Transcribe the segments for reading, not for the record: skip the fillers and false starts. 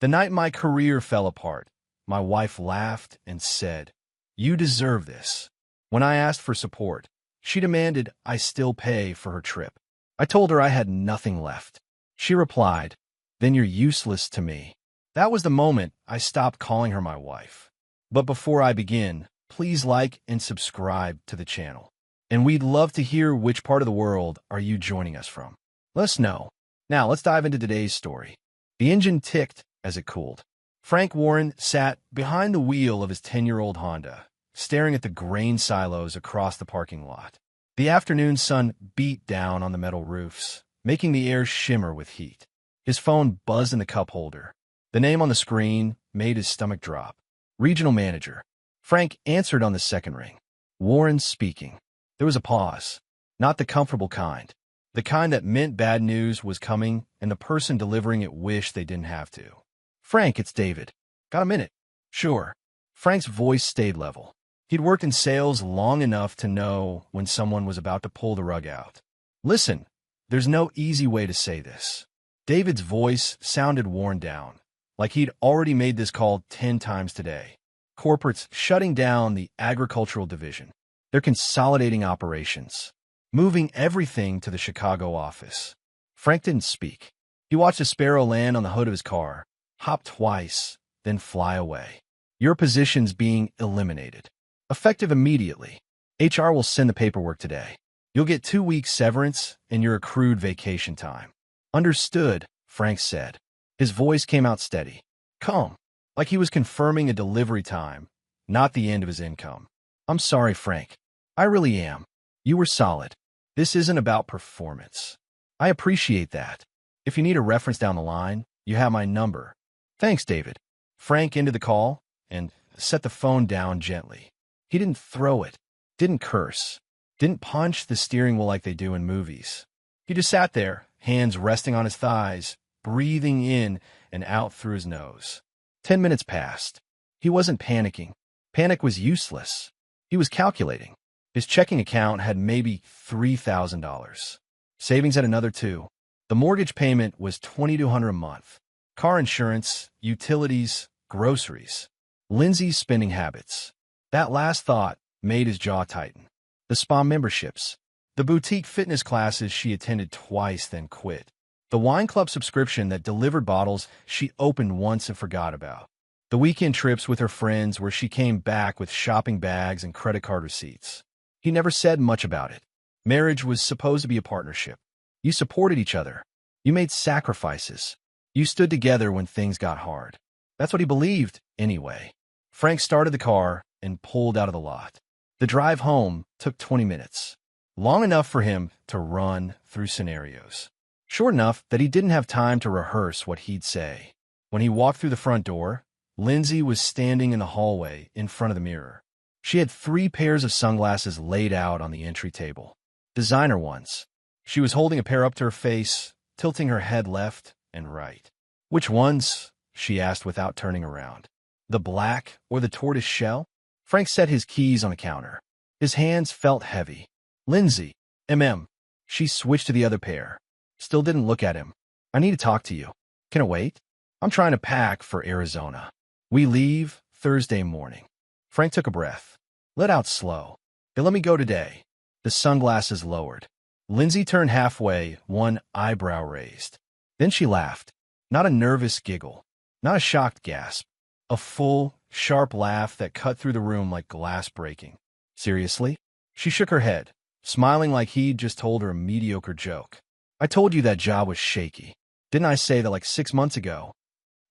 The night my career fell apart, my wife laughed and said, "You deserve this." When I asked for support, she demanded I still pay for her trip. I told her I had nothing left. She replied, "Then you're useless to me." That was the moment I stopped calling her my wife. But before I begin, please like and subscribe to the channel. And we'd love to hear which part of the world are you joining us from. Let us know. Now let's dive into today's story. The engine ticked as it cooled. Frank Warren sat behind the wheel of his 10-year-old Honda, staring at the grain silos across the parking lot. The afternoon sun beat down on the metal roofs, making the air shimmer with heat. His phone buzzed in the cup holder. The name on the screen made his stomach drop. Regional manager. Frank answered on the second ring. Warren speaking. There was a pause. Not the comfortable kind. The kind that meant bad news was coming and the person delivering it wished they didn't have to. "Frank, it's David. Got a minute?" "Sure." Frank's voice stayed level. He'd worked in sales long enough to know when someone was about to pull the rug out. "Listen, there's no easy way to say this." David's voice sounded worn down, like he'd already made this call 10 times today. Corporate's shutting down the agricultural division. They're consolidating operations, moving everything to the Chicago office. Frank didn't speak. He watched a sparrow land on the hood of his car, hop twice, then fly away. "Your position's being eliminated. Effective immediately. HR will send the paperwork today. You'll get 2 weeks severance and your accrued vacation time." "Understood," Frank said. His voice came out steady, calm, like he was confirming a delivery time, not the end of his income. "I'm sorry, Frank. I really am. You were solid. This isn't about performance. I appreciate that. If you need a reference down the line, you have my number." "Thanks, David." Frank ended the call and set the phone down gently. He didn't throw it, didn't curse, didn't punch the steering wheel like they do in movies. He just sat there, hands resting on his thighs, breathing in and out through his nose. 10 minutes passed. He wasn't panicking. Panic was useless. He was calculating. His checking account had maybe $3,000. Savings at another $2. The mortgage payment was $2,200 a month. Car insurance, utilities, groceries. Lindsay's spending habits. That last thought made his jaw tighten. The spa memberships. The boutique fitness classes she attended twice then quit. The wine club subscription that delivered bottles she opened once and forgot about. The weekend trips with her friends where she came back with shopping bags and credit card receipts. He never said much about it. Marriage was supposed to be a partnership. You supported each other. You made sacrifices. You stood together when things got hard. That's what he believed, anyway. Frank started the car and pulled out of the lot. The drive home took 20 minutes. Long enough for him to run through scenarios. Short enough that he didn't have time to rehearse what he'd say. When he walked through the front door, Lindsay was standing in the hallway in front of the mirror. She had 3 pairs of sunglasses laid out on the entry table. Designer ones. She was holding a pair up to her face, tilting her head left and right. "Which ones?" she asked without turning around. "The black or the tortoise shell?" Frank set his keys on the counter. His hands felt heavy. "Lindsay, MM." She switched to the other pair. Still didn't look at him. "I need to talk to you." "Can it wait?" "I'm trying to pack for Arizona. We leave Thursday morning." Frank took a breath. Let out slow. "They let me go today." The sunglasses lowered. Lindsay turned halfway, one eyebrow raised. Then she laughed. Not a nervous giggle. Not a shocked gasp. A full, sharp laugh that cut through the room like glass breaking. "Seriously?" She shook her head, smiling like he'd just told her a mediocre joke. "I told you that job was shaky. Didn't I say that like 6 months ago?"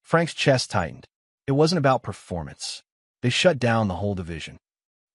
Frank's chest tightened. It wasn't about performance. They shut down the whole division.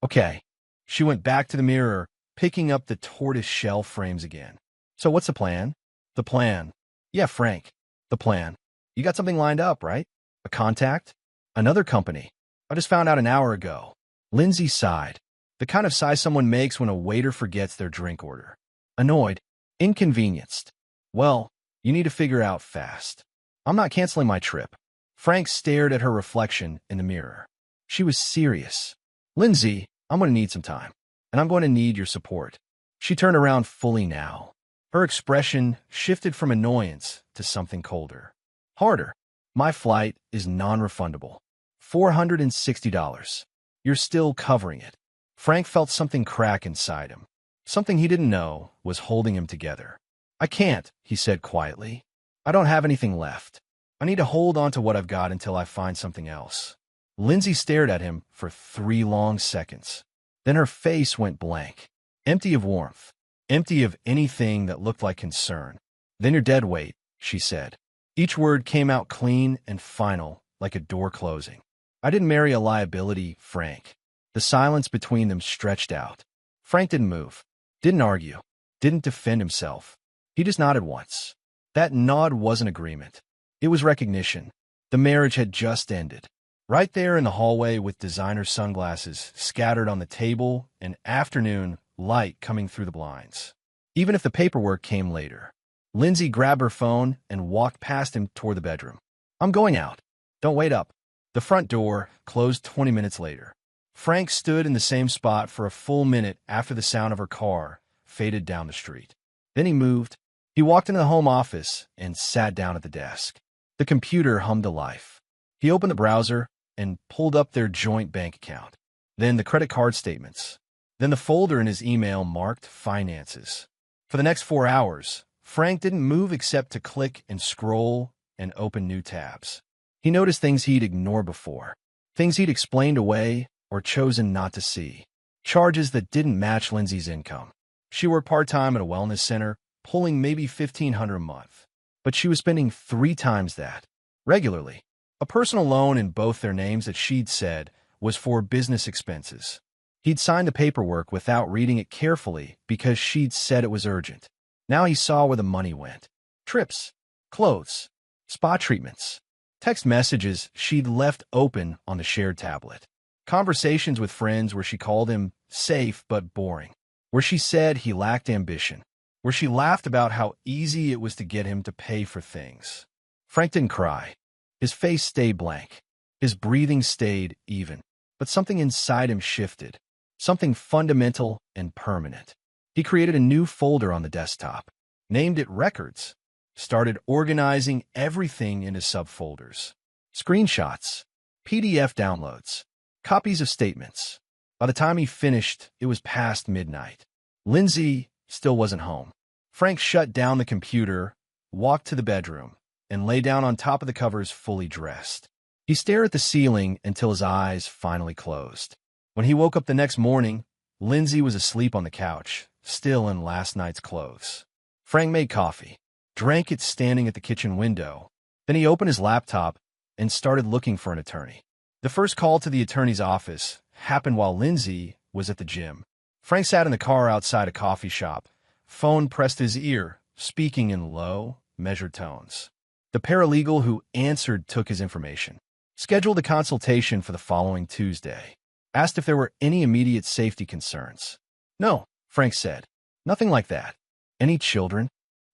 "Okay." She went back to the mirror, picking up the tortoise shell frames again. "So what's the plan?" "The plan." "Yeah, Frank. The plan. You got something lined up, right? A contact?" "Another company. I just found out an hour ago." Lindsay sighed. The kind of sigh someone makes when a waiter forgets their drink order. Annoyed. Inconvenienced. "Well, you need to figure out fast." "I'm not canceling my trip." Frank stared at her reflection in the mirror. She was serious. "Lindsay, I'm going to need some time, and I'm going to need your support." She turned around fully now. Her expression shifted from annoyance to something colder. Harder. My flight is non-refundable. $460. You're still covering it. Frank felt something crack inside him. Something he didn't know was holding him together. I can't, he said quietly. I don't have anything left. I need to hold on to what I've got until I find something else. Lindsay stared at him for 3 long seconds. Then her face went blank, empty of warmth, empty of anything that looked like concern. Then you're dead weight, she said. Each word came out clean and final, like a door closing. I didn't marry a liability, Frank. The silence between them stretched out. Frank didn't move, didn't argue, didn't defend himself. He just nodded once. That nod wasn't agreement. It was recognition. The marriage had just ended. Right there in the hallway with designer sunglasses scattered on the table and afternoon light coming through the blinds. Even if the paperwork came later. Lindsay grabbed her phone and walked past him toward the bedroom. I'm going out. Don't wait up. The front door closed 20 minutes later. Frank stood in the same spot for a full minute after the sound of her car faded down the street. Then he moved. He walked into the home office and sat down at the desk. The computer hummed to life. He opened the browser and pulled up their joint bank account. Then the credit card statements. Then the folder in his email marked finances. For the next 4 hours, Frank didn't move except to click and scroll and open new tabs. He noticed things he'd ignored before, things he'd explained away or chosen not to see, charges that didn't match Lindsay's income. She worked part-time at a wellness center, pulling maybe $1,500 a month, but she was spending 3 times that, regularly. A personal loan in both their names that she'd said was for business expenses. He'd signed the paperwork without reading it carefully because she'd said it was urgent. Now he saw where the money went. Trips, clothes, spa treatments, text messages she'd left open on the shared tablet. Conversations with friends where she called him safe but boring, where she said he lacked ambition, where she laughed about how easy it was to get him to pay for things. Frank didn't cry. His face stayed blank. His breathing stayed even. But something inside him shifted, something fundamental and permanent. He created a new folder on the desktop, named it Records, started organizing everything into subfolders. Screenshots, PDF downloads, copies of statements. By the time he finished, it was past midnight. Lindsay still wasn't home. Frank shut down the computer, walked to the bedroom, and lay down on top of the covers fully dressed. He stared at the ceiling until his eyes finally closed. When he woke up the next morning, Lindsay was asleep on the couch, still in last night's clothes. Frank made coffee, drank it standing at the kitchen window. Then he opened his laptop and started looking for an attorney. The first call to the attorney's office happened while Lindsay was at the gym. Frank sat in the car outside a coffee shop, phone pressed to his ear, speaking in low, measured tones. The paralegal who answered took his information, scheduled a consultation for the following Tuesday, asked if there were any immediate safety concerns. No, Frank said. Nothing like that. Any children?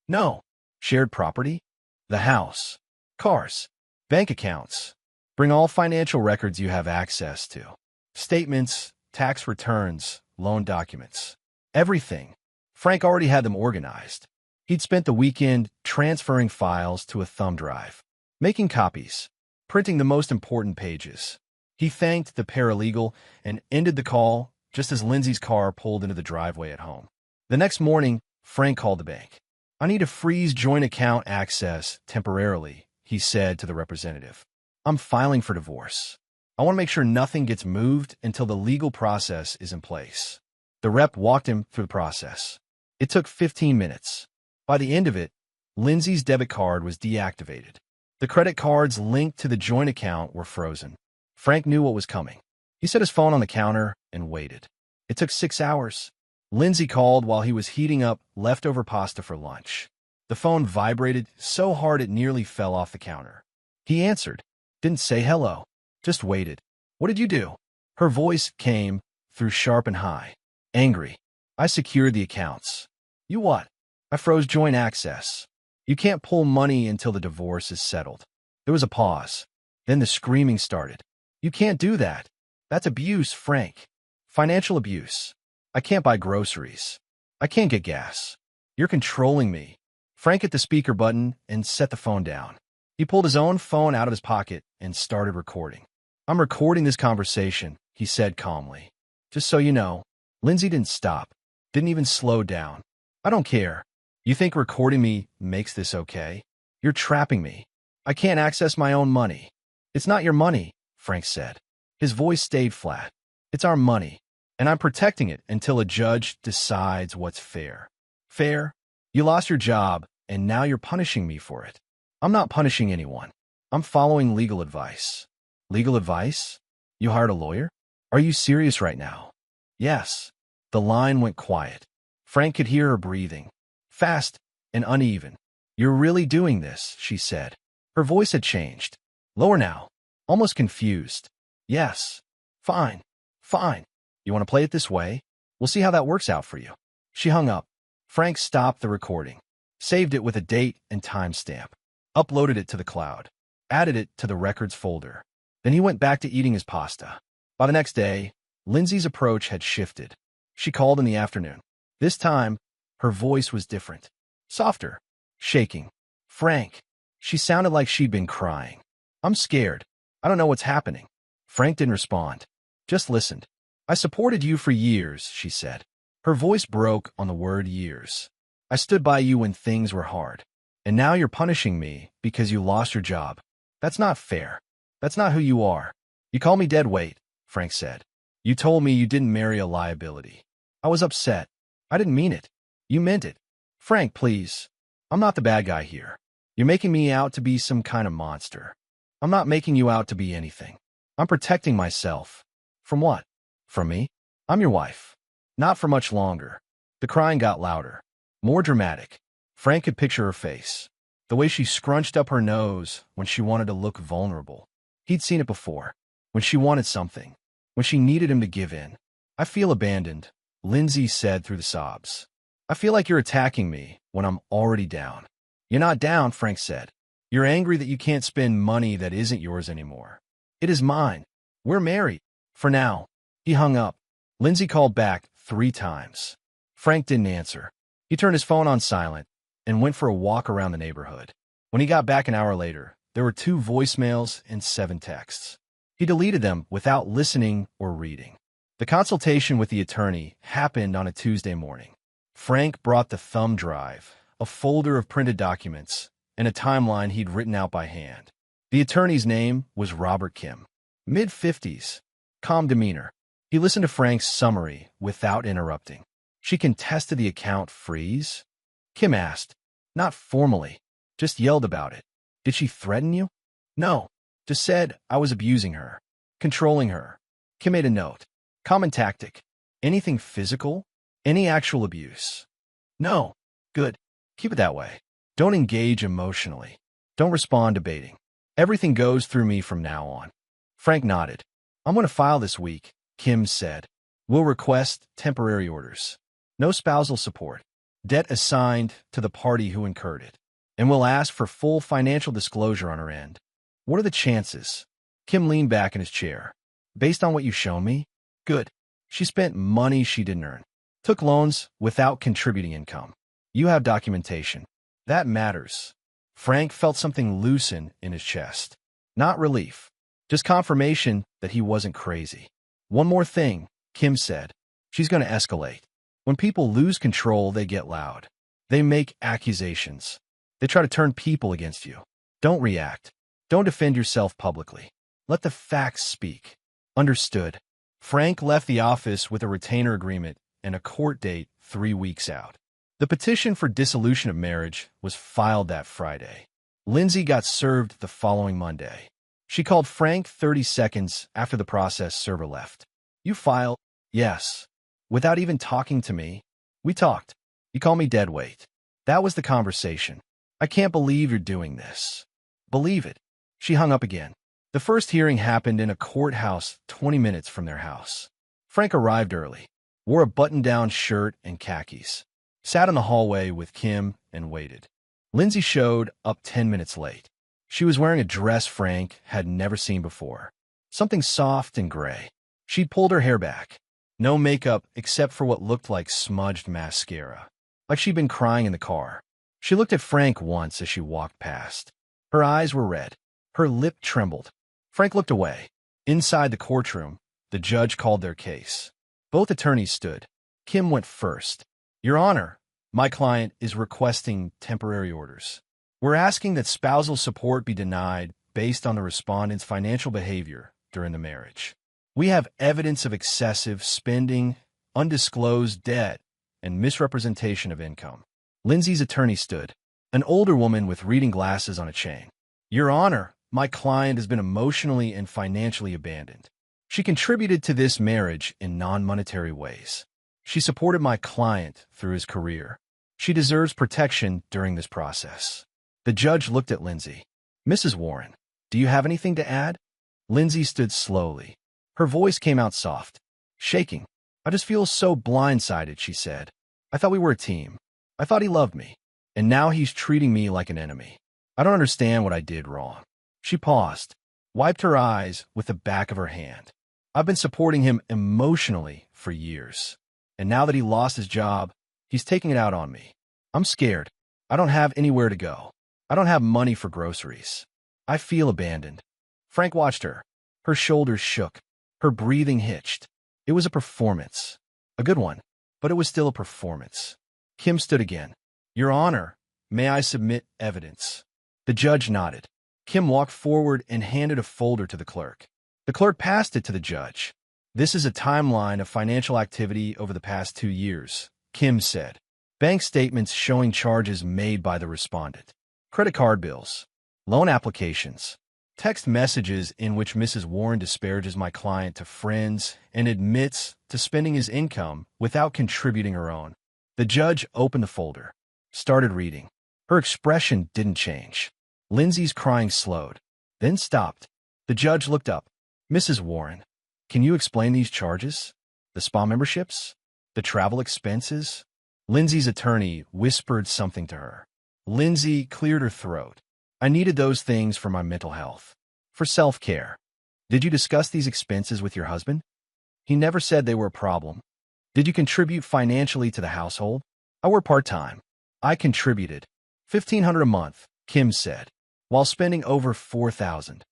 No. Shared property? The house. Cars. Bank accounts. Bring all financial records you have access to. Statements, tax returns, loan documents. Everything. Frank already had them organized. He'd spent the weekend transferring files to a thumb drive, making copies, printing the most important pages. He thanked the paralegal and ended the call just as Lindsay's car pulled into the driveway at home. The next morning, Frank called the bank. I need to freeze joint account access temporarily, he said to the representative. I'm filing for divorce. I want to make sure nothing gets moved until the legal process is in place. The rep walked him through the process. It took 15 minutes. By the end of it, Lindsay's debit card was deactivated. The credit cards linked to the joint account were frozen. Frank knew what was coming. He set his phone on the counter and waited. It took 6 hours. Lindsay called while he was heating up leftover pasta for lunch. The phone vibrated so hard it nearly fell off the counter. He answered, didn't say hello, just waited. What did you do? Her voice came through sharp and high. Angry. I secured the accounts. You what? I froze joint access. You can't pull money until the divorce is settled. There was a pause. Then the screaming started. You can't do that. That's abuse, Frank. Financial abuse. I can't buy groceries. I can't get gas. You're controlling me. Frank hit the speaker button and set the phone down. He pulled his own phone out of his pocket and started recording. I'm recording this conversation, he said calmly. Just so you know. Lindsay didn't stop, didn't even slow down. I don't care. You think recording me makes this okay? You're trapping me. I can't access my own money. It's not your money, Frank said. His voice stayed flat. It's our money, and I'm protecting it until a judge decides what's fair. Fair? You lost your job, and now you're punishing me for it. I'm not punishing anyone. I'm following legal advice. Legal advice? You hired a lawyer? Are you serious right now? Yes. The line went quiet. Frank could hear her breathing, fast and uneven. You're really doing this, she said. Her voice had changed. Lower now, almost confused. Yes. Fine. Fine. You want to play it this way? We'll see how that works out for you. She hung up. Frank stopped the recording, saved it with a date and timestamp, uploaded it to the cloud, added it to the records folder. Then he went back to eating his pasta. By the next day, Lindsay's approach had shifted. She called in the afternoon. This time, her voice was different. Softer. Shaking. Frank. She sounded like she'd been crying. I'm scared. I don't know what's happening. Frank didn't respond. Just listened. I supported you for years, she said. Her voice broke on the word years. I stood by you when things were hard. And now you're punishing me because you lost your job. That's not fair. That's not who you are. You call me dead weight, Frank said. You told me you didn't marry a liability. I was upset. I didn't mean it. You meant it. Frank, please. I'm not the bad guy here. You're making me out to be some kind of monster. I'm not making you out to be anything. I'm protecting myself. From what? From me? I'm your wife. Not for much longer. The crying got louder, more dramatic. Frank could picture her face, the way she scrunched up her nose when she wanted to look vulnerable. He'd seen it before, when she wanted something, when she needed him to give in. I feel abandoned, Lindsay said through the sobs. I feel like you're attacking me when I'm already down. You're not down, Frank said. You're angry that you can't spend money that isn't yours anymore. It is mine. We're married. For now. He hung up. Lindsay called back 3 times. Frank didn't answer. He turned his phone on silent and went for a walk around the neighborhood. When he got back an hour later, there were 2 voicemails and 7 texts. He deleted them without listening or reading. The consultation with the attorney happened on a Tuesday morning. Frank brought the thumb drive, a folder of printed documents, and a timeline he'd written out by hand. The attorney's name was Robert Kim. Mid-50s. Calm demeanor. He listened to Frank's summary without interrupting. She contested the account freeze? Kim asked. Not formally. Just yelled about it. Did she threaten you? No. Just said I was abusing her. Controlling her. Kim made a note. Common tactic. Anything physical? Any actual abuse? No. Good. Keep it that way. Don't engage emotionally. Don't respond debating. Everything goes through me from now on. Frank nodded. I'm going to file this week, Kim said. We'll request temporary orders. No spousal support. Debt assigned to the party who incurred it. And we'll ask for full financial disclosure on her end. What are the chances? Kim leaned back in his chair. Based on what you've shown me? Good. She spent money she didn't earn. Took loans without contributing income. You have documentation. That matters. Frank felt something loosen in his chest. Not relief. Just confirmation that he wasn't crazy. One more thing, Kim said. She's going to escalate. When people lose control, they get loud. They make accusations. They try to turn people against you. Don't react. Don't defend yourself publicly. Let the facts speak. Understood. Frank left the office with a retainer agreement and a court date 3 weeks out. The petition for dissolution of marriage was filed that Friday. Lindsay got served the following Monday. She called Frank 30 seconds after the process server left. You filed? Yes. Without even talking to me? We talked. You call me dead weight. That was the conversation. I can't believe you're doing this. Believe it. She hung up again. The first hearing happened in a courthouse 20 minutes from their house. Frank arrived early, wore a button-down shirt and khakis, sat in the hallway with Kim and waited. Lindsay showed up 10 minutes late. She was wearing a dress Frank had never seen before, something soft and gray. She'd pulled her hair back. No makeup except for what looked like smudged mascara, like she'd been crying in the car. She looked at Frank once as she walked past. Her eyes were red. Her lip trembled. Frank looked away. Inside the courtroom, the judge called their case. Both attorneys stood. Kim went first. Your Honor, my client is requesting temporary orders. We're asking that spousal support be denied based on the respondent's financial behavior during the marriage. We have evidence of excessive spending, undisclosed debt, and misrepresentation of income. Lindsay's attorney stood, an older woman with reading glasses on a chain. Your Honor, my client has been emotionally and financially abandoned. She contributed to this marriage in non-monetary ways. She supported my client through his career. She deserves protection during this process. The judge looked at Lindsay. Mrs. Warren, do you have anything to add? Lindsay stood slowly. Her voice came out soft, shaking. I just feel so blindsided, she said. I thought we were a team. I thought he loved me. And now he's treating me like an enemy. I don't understand what I did wrong. She paused, wiped her eyes with the back of her hand. I've been supporting him emotionally for years. And now that he lost his job, he's taking it out on me. I'm scared. I don't have anywhere to go. I don't have money for groceries. I feel abandoned. Frank watched her. Her shoulders shook. Her breathing hitched. It was a performance. A good one, but it was still a performance. Kim stood again. Your Honor, may I submit evidence? The judge nodded. Kim walked forward and handed a folder to the clerk. The clerk passed it to the judge. This is a timeline of financial activity over the past 2 years, Kim said. Bank statements showing charges made by the respondent. Credit card bills. Loan applications. Text messages in which Mrs. Warren disparages my client to friends and admits to spending his income without contributing her own. The judge opened the folder, started reading. Her expression didn't change. Lindsay's crying slowed, then stopped. The judge looked up. Mrs. Warren, can you explain these charges? The spa memberships? The travel expenses? Lindsay's attorney whispered something to her. Lindsay cleared her throat. I needed those things for my mental health, for self-care. Did you discuss these expenses with your husband? He never said they were a problem. Did you contribute financially to the household? I work part-time. I contributed $1,500 a month, Kim said, while spending over $4,000.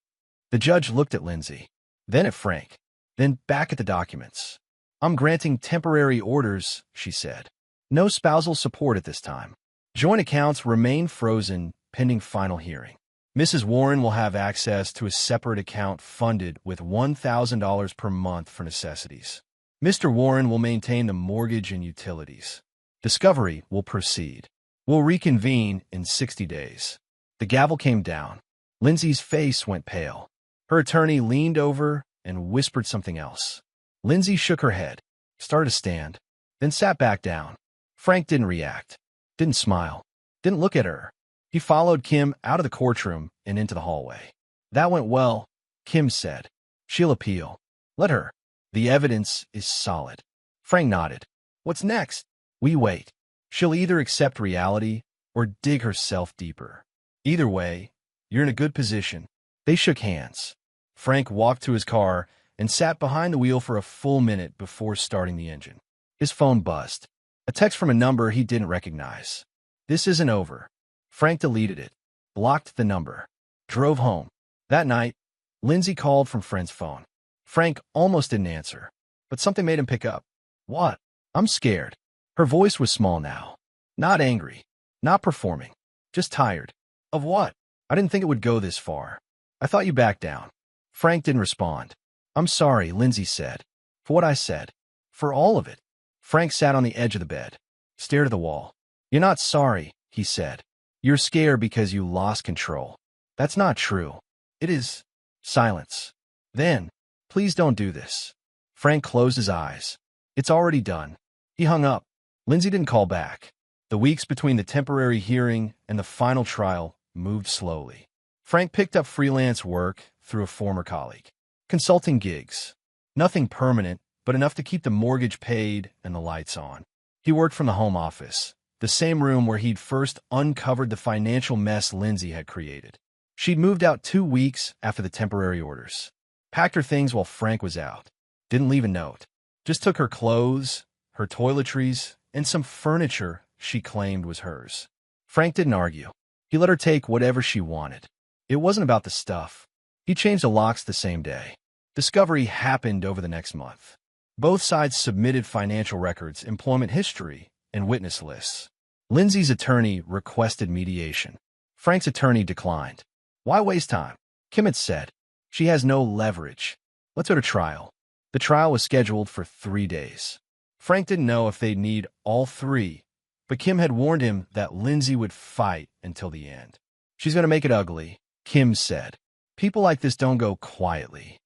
The judge looked at Lindsay, then at Frank, then back at the documents. I'm granting temporary orders, she said. No spousal support at this time. Joint accounts remain frozen pending final hearing. Mrs. Warren will have access to a separate account funded with $1,000 per month for necessities. Mr. Warren will maintain the mortgage and utilities. Discovery will proceed. We'll reconvene in 60 days. The gavel came down. Lindsay's face went pale. Her attorney leaned over and whispered something else. Lindsay shook her head, started to stand, then sat back down. Frank didn't react, didn't smile, didn't look at her. He followed Kim out of the courtroom and into the hallway. That went well, Kim said. She'll appeal. Let her. The evidence is solid. Frank nodded. What's next? We wait. She'll either accept reality or dig herself deeper. Either way, you're in a good position. They shook hands. Frank walked to his car and sat behind the wheel for a full minute before starting the engine. His phone buzzed. A text from a number he didn't recognize. This isn't over. Frank deleted it, blocked the number, drove home. That night, Lindsay called from friend's phone. Frank almost didn't answer, but something made him pick up. What? I'm scared. Her voice was small now. Not angry, not performing, just tired. Of what? I didn't think it would go this far. I thought you backed down. Frank didn't respond. I'm sorry, Lindsay said. For what I said. For all of it. Frank sat on the edge of the bed, stared at the wall. You're not sorry, he said. You're scared because you lost control. That's not true. It is. Silence. Then, please don't do this. Frank closed his eyes. It's already done. He hung up. Lindsay didn't call back. The weeks between the temporary hearing and the final trial moved slowly. Frank picked up freelance work through a former colleague. Consulting gigs. Nothing permanent, but enough to keep the mortgage paid and the lights on. He worked from the home office, the same room where he'd first uncovered the financial mess Lindsay had created. She'd moved out 2 weeks after the temporary orders. Packed her things while Frank was out. Didn't leave a note. Just took her clothes, her toiletries, and some furniture she claimed was hers. Frank didn't argue. He let her take whatever she wanted. It wasn't about the stuff. He changed the locks the same day. Discovery happened over the next month. Both sides submitted financial records, employment history, and witness lists. Lindsay's attorney requested mediation. Frank's attorney declined. Why waste time? Kim had said. She has no leverage. Let's go to trial. The trial was scheduled for 3 days. Frank didn't know if they'd need all 3, but Kim had warned him that Lindsay would fight until the end. She's going to make it ugly, Kim said. People like this don't go quietly.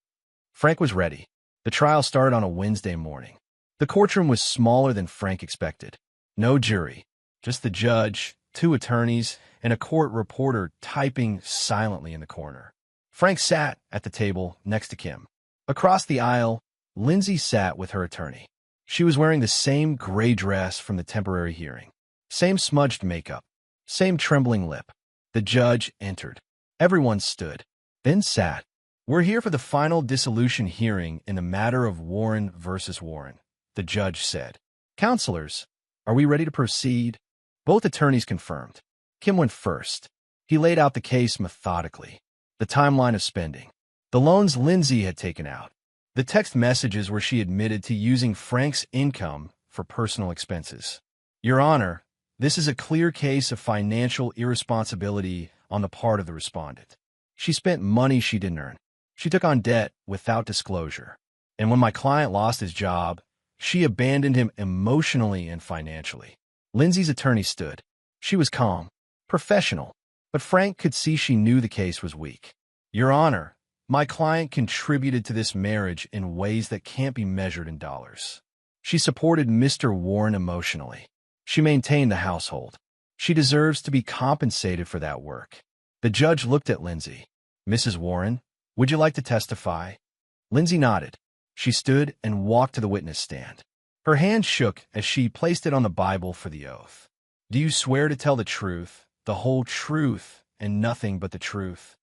Frank was ready. The trial started on a Wednesday morning. The courtroom was smaller than Frank expected. No jury, just the judge, 2 attorneys, and a court reporter typing silently in the corner. Frank sat at the table next to Kim. Across the aisle, Lindsay sat with her attorney. She was wearing the same gray dress from the temporary hearing, same smudged makeup, same trembling lip. The judge entered. Everyone stood, then sat. We're here for the final dissolution hearing in the matter of Warren versus Warren, the judge said. Counselors, are we ready to proceed? Both attorneys confirmed. Kim went first. He laid out the case methodically. The timeline of spending. The loans Lindsay had taken out. The text messages where she admitted to using Frank's income for personal expenses. Your Honor, this is a clear case of financial irresponsibility on the part of the respondent. She spent money she didn't earn. She took on debt without disclosure. And when my client lost his job, she abandoned him emotionally and financially. Lindsay's attorney stood. She was calm, professional, but Frank could see she knew the case was weak. Your Honor, my client contributed to this marriage in ways that can't be measured in dollars. She supported Mr. Warren emotionally. She maintained the household. She deserves to be compensated for that work. The judge looked at Lindsay. Mrs. Warren, would you like to testify? Lindsay nodded. She stood and walked to the witness stand. Her hand shook as she placed it on the Bible for the oath. Do you swear to tell the truth, the whole truth, and nothing but the truth?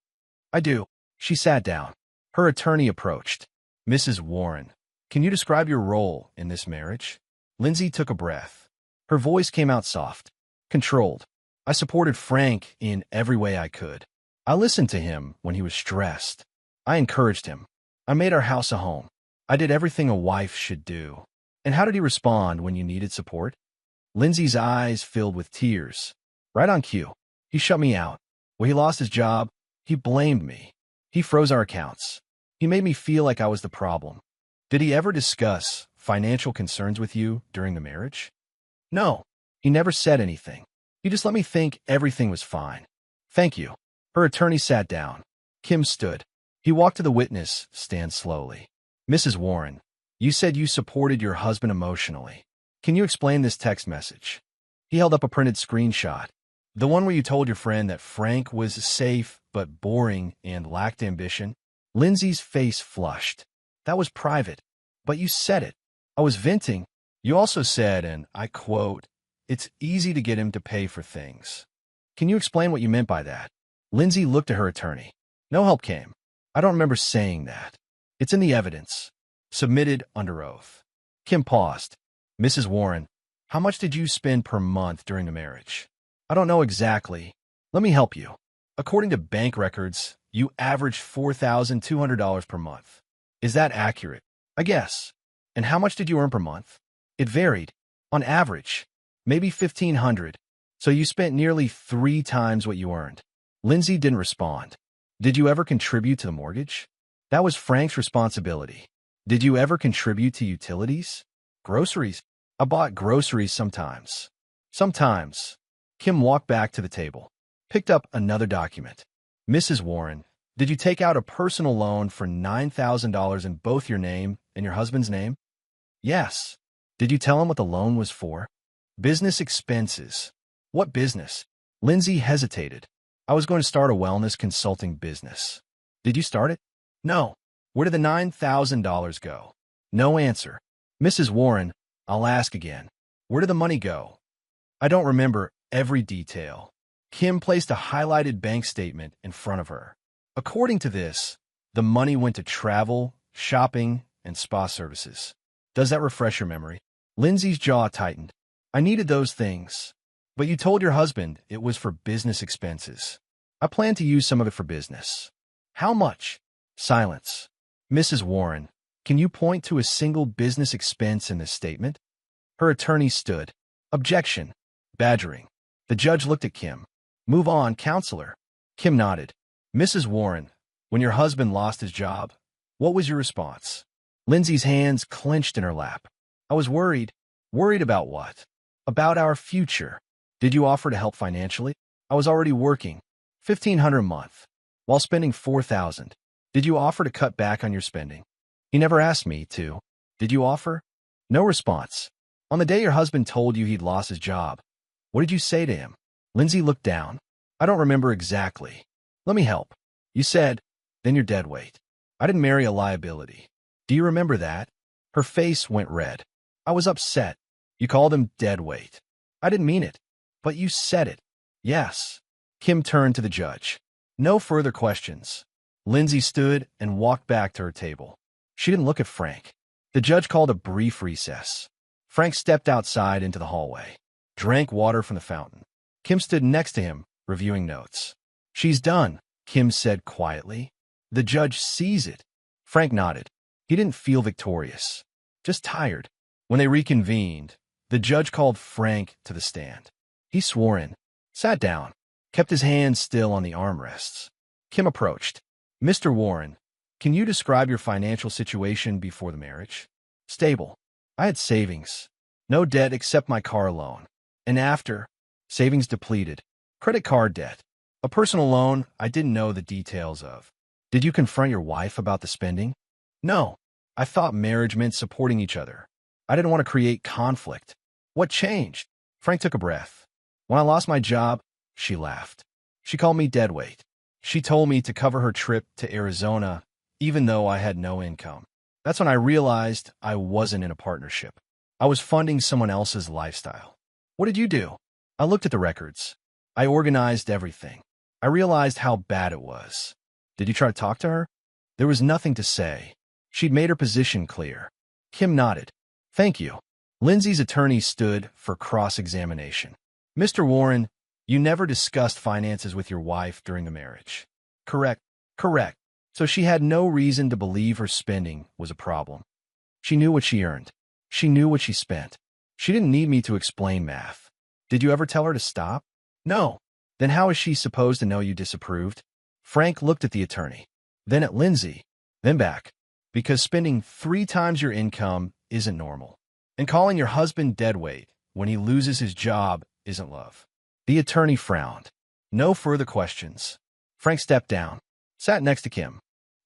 I do. She sat down. Her attorney approached. Mrs. Warren, can you describe your role in this marriage? Lindsay took a breath. Her voice came out soft, controlled. I supported Frank in every way I could. I listened to him when he was stressed. I encouraged him. I made our house a home. I did everything a wife should do. And how did he respond when you needed support? Lindsay's eyes filled with tears. Right on cue. He shut me out. When he lost his job, he blamed me. He froze our accounts. He made me feel like I was the problem. Did he ever discuss financial concerns with you during the marriage? No. He never said anything. He just let me think everything was fine. Thank you. Her attorney sat down. Kim stood. He walked to the witness stand slowly. Mrs. Warren, you said you supported your husband emotionally. Can you explain this text message? He held up a printed screenshot. The one where you told your friend that Frank was safe but boring and lacked ambition? Lindsay's face flushed. That was private. But you said it. I was venting. You also said, and I quote, it's easy to get him to pay for things. Can you explain what you meant by that? Lindsay looked at her attorney. No help came. I don't remember saying that. It's in the evidence. Submitted under oath. Kim paused. Mrs. Warren, how much did you spend per month during the marriage? I don't know exactly. Let me help you. According to bank records, you averaged $4,200 per month. Is that accurate? I guess. And how much did you earn per month? It varied. On average, maybe $1,500. So you spent nearly 3 times what you earned. Lindsay didn't respond. Did you ever contribute to the mortgage? That was Frank's responsibility. Did you ever contribute to utilities? Groceries? I bought groceries sometimes. Sometimes. Kim walked back to the table, picked up another document. Mrs. Warren, did you take out a personal loan for $9,000 in both your name and your husband's name? Yes. Did you tell him what the loan was for? Business expenses. What business? Lindsay hesitated. I was going to start a wellness consulting business. Did you start it? No. Where did the $9,000 go? No answer. Mrs. Warren, I'll ask again. Where did the money go? I don't remember every detail. Kim placed a highlighted bank statement in front of her. According to this, the money went to travel, shopping, and spa services. Does that refresh your memory? Lindsay's jaw tightened. I needed those things. But you told your husband it was for business expenses. I plan to use some of it for business. How much? Silence. Mrs. Warren, can you point to a single business expense in this statement? Her attorney stood. Objection. Badgering. The judge looked at Kim. Move on, counselor. Kim nodded. Mrs. Warren, when your husband lost his job, what was your response? Lindsay's hands clenched in her lap. I was worried. Worried about what? About our future. Did you offer to help financially? I was already working. $1,500 a month. While spending $4,000. Did you offer to cut back on your spending? He never asked me to. Did you offer? No response. On the day your husband told you he'd lost his job, what did you say to him? Lindsay looked down. I don't remember exactly. Let me help. You said, then you're dead weight. I didn't marry a liability. Do you remember that? Her face went red. I was upset. You called him dead weight. I didn't mean it. But you said it. Yes. Kim turned to the judge. No further questions. Lindsay stood and walked back to her table. She didn't look at Frank. The judge called a brief recess. Frank stepped outside into the hallway, drank water from the fountain. Kim stood next to him, reviewing notes. She's done, Kim said quietly. The judge sees it. Frank nodded. He didn't feel victorious, just tired. When they reconvened, the judge called Frank to the stand. He swore in, sat down, kept his hands still on the armrests. Kim approached. Mr. Warren, can you describe your financial situation before the marriage? Stable. I had savings. No debt except my car loan. And after, savings depleted. Credit card debt. A personal loan I didn't know the details of. Did you confront your wife about the spending? No. I thought marriage meant supporting each other. I didn't want to create conflict. What changed? Frank took a breath. When I lost my job, she laughed. She called me deadweight. She told me to cover her trip to Arizona, even though I had no income. That's when I realized I wasn't in a partnership. I was funding someone else's lifestyle. What did you do? I looked at the records. I organized everything. I realized how bad it was. Did you try to talk to her? There was nothing to say. She'd made her position clear. Kim nodded. Thank you. Lindsay's attorney stood for cross-examination. Mr. Warren, you never discussed finances with your wife during the marriage. Correct. Correct. So she had no reason to believe her spending was a problem. She knew what she earned. She knew what she spent. She didn't need me to explain math. Did you ever tell her to stop? No. Then how is she supposed to know you disapproved? Frank looked at the attorney, then at Lindsay, then back. Because spending 3 times your income isn't normal. And calling your husband deadweight when he loses his job isn't love. The attorney frowned. No further questions. Frank stepped down, sat next to Kim.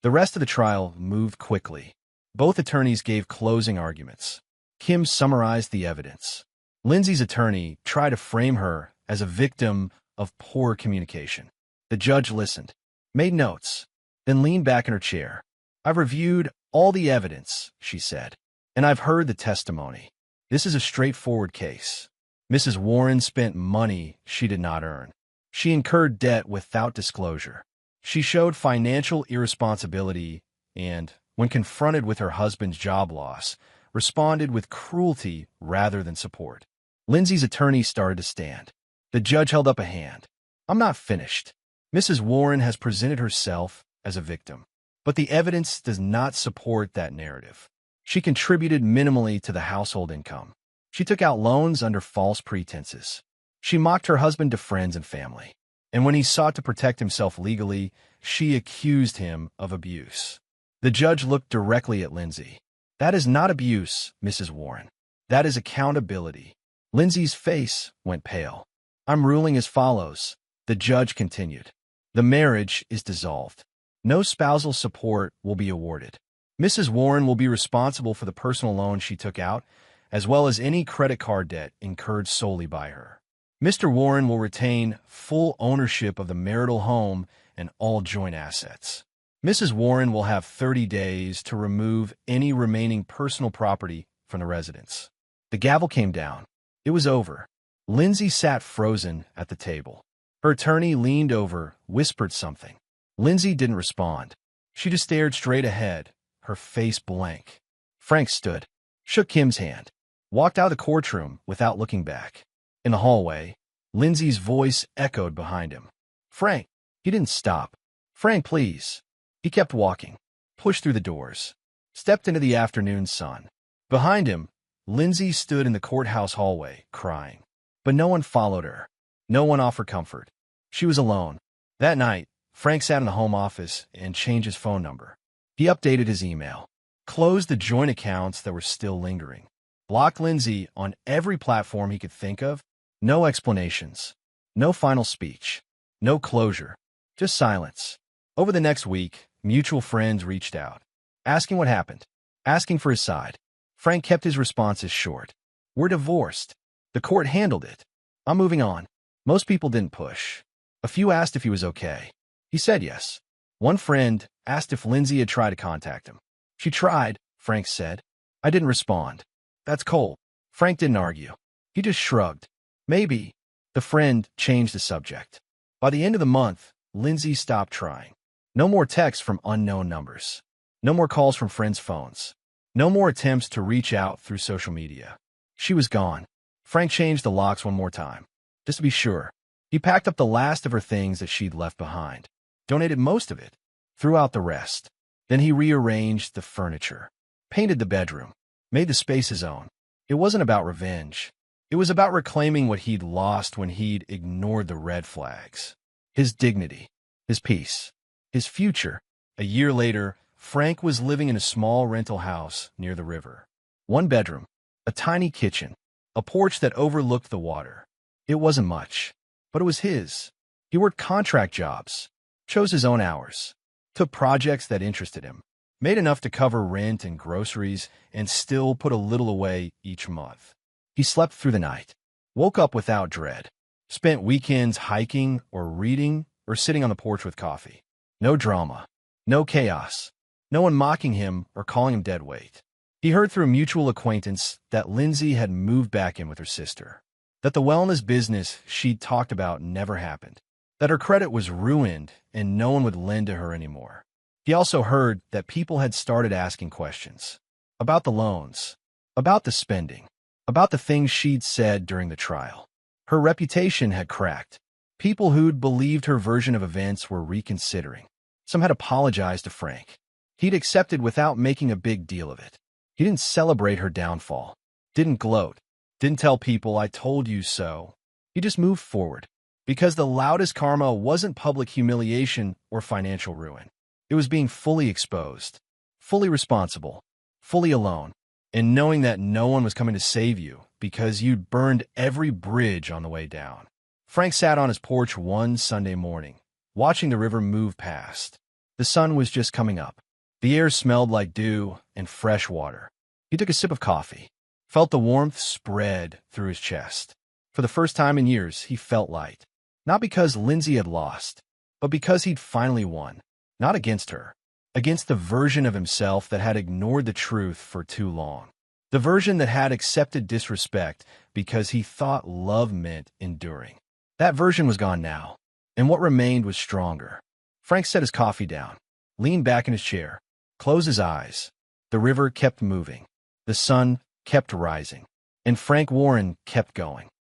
The rest of the trial moved quickly. Both attorneys gave closing arguments. Kim summarized the evidence. Lindsay's attorney tried to frame her as a victim of poor communication. The judge listened, made notes, then leaned back in her chair. I've reviewed all the evidence, she said, and I've heard the testimony. This is a straightforward case. Mrs. Warren spent money she did not earn. She incurred debt without disclosure. She showed financial irresponsibility and, when confronted with her husband's job loss, responded with cruelty rather than support. Lindsay's attorney started to stand. The judge held up a hand. I'm not finished. Mrs. Warren has presented herself as a victim, but the evidence does not support that narrative. She contributed minimally to the household income. She took out loans under false pretenses. She mocked her husband to friends and family. And when he sought to protect himself legally, she accused him of abuse. The judge looked directly at Lindsay. That is not abuse, Mrs. Warren. That is accountability. Lindsay's face went pale. I'm ruling as follows. The judge continued. The marriage is dissolved. No spousal support will be awarded. Mrs. Warren will be responsible for the personal loan she took out, as well as any credit card debt incurred solely by her. Mr. Warren will retain full ownership of the marital home and all joint assets. Mrs. Warren will have 30 days to remove any remaining personal property from the residence. The gavel came down. It was over. Lindsay sat frozen at the table. Her attorney leaned over, whispered something. Lindsay didn't respond. She just stared straight ahead, her face blank. Frank stood, shook Kim's hand, walked out of the courtroom without looking back. In the hallway, Lindsay's voice echoed behind him. Frank, He didn't stop. "Frank, please." He kept walking, pushed through the doors, stepped into the afternoon sun. Behind him, Lindsay stood in the courthouse hallway, crying. But no one followed her. No one offered comfort. She was alone. That night, Frank sat in the home office and changed his phone number. He updated his email, closed the joint accounts that were still lingering, blocked Lindsay on every platform he could think of. No explanations, no final speech, no closure, just silence. Over the next week, mutual friends reached out, asking what happened, asking for his side. Frank kept his responses short. "We're divorced. The court handled it. I'm moving on." Most people didn't push. A few asked if he was okay. He said yes. One friend asked if Lindsay had tried to contact him. "She tried," Frank said. "I didn't respond." "That's cold." Frank didn't argue. He just shrugged. "Maybe." The friend changed the subject. By the end of the month, Lindsay stopped trying. No more texts from unknown numbers. No more calls from friends' phones. No more attempts to reach out through social media. She was gone. Frank changed the locks one more time, just to be sure. He packed up the last of her things that she'd left behind, donated most of it, threw out the rest. Then he rearranged the furniture, painted the bedroom, made the space his own. It wasn't about revenge. It was about reclaiming what he'd lost when he'd ignored the red flags. His dignity, his peace, his future. A year later, Frank was living in a small rental house near the river. One bedroom, a tiny kitchen, a porch that overlooked the water. It wasn't much, but it was his. He worked contract jobs, chose his own hours, took projects that interested him, made enough to cover rent and groceries, and still put a little away each month. He slept through the night, woke up without dread, spent weekends hiking or reading or sitting on the porch with coffee. No drama, no chaos, no one mocking him or calling him dead weight. He heard through a mutual acquaintance that Lindsay had moved back in with her sister, that the wellness business she'd talked about never happened, that her credit was ruined and no one would lend to her anymore. He also heard that people had started asking questions about the loans, about the spending, about the things she'd said during the trial. Her reputation had cracked. People who'd believed her version of events were reconsidering. Some had apologized to Frank. He'd accepted without making a big deal of it. He didn't celebrate her downfall, didn't gloat, didn't tell people, "I told you so." He just moved forward, because the loudest karma wasn't public humiliation or financial ruin. It was being fully exposed, fully responsible, fully alone, and knowing that no one was coming to save you because you'd burned every bridge on the way down. Frank sat on his porch one Sunday morning, watching the river move past. The sun was just coming up. The air smelled like dew and fresh water. He took a sip of coffee, felt the warmth spread through his chest. For the first time in years, he felt light. Not because Lindsay had lost, but because he'd finally won. Not against her, against the version of himself that had ignored the truth for too long. The version that had accepted disrespect because he thought love meant enduring. That version was gone now, and what remained was stronger. Frank set his coffee down, leaned back in his chair, closed his eyes. The river kept moving. The sun kept rising. And Frank Warren kept going.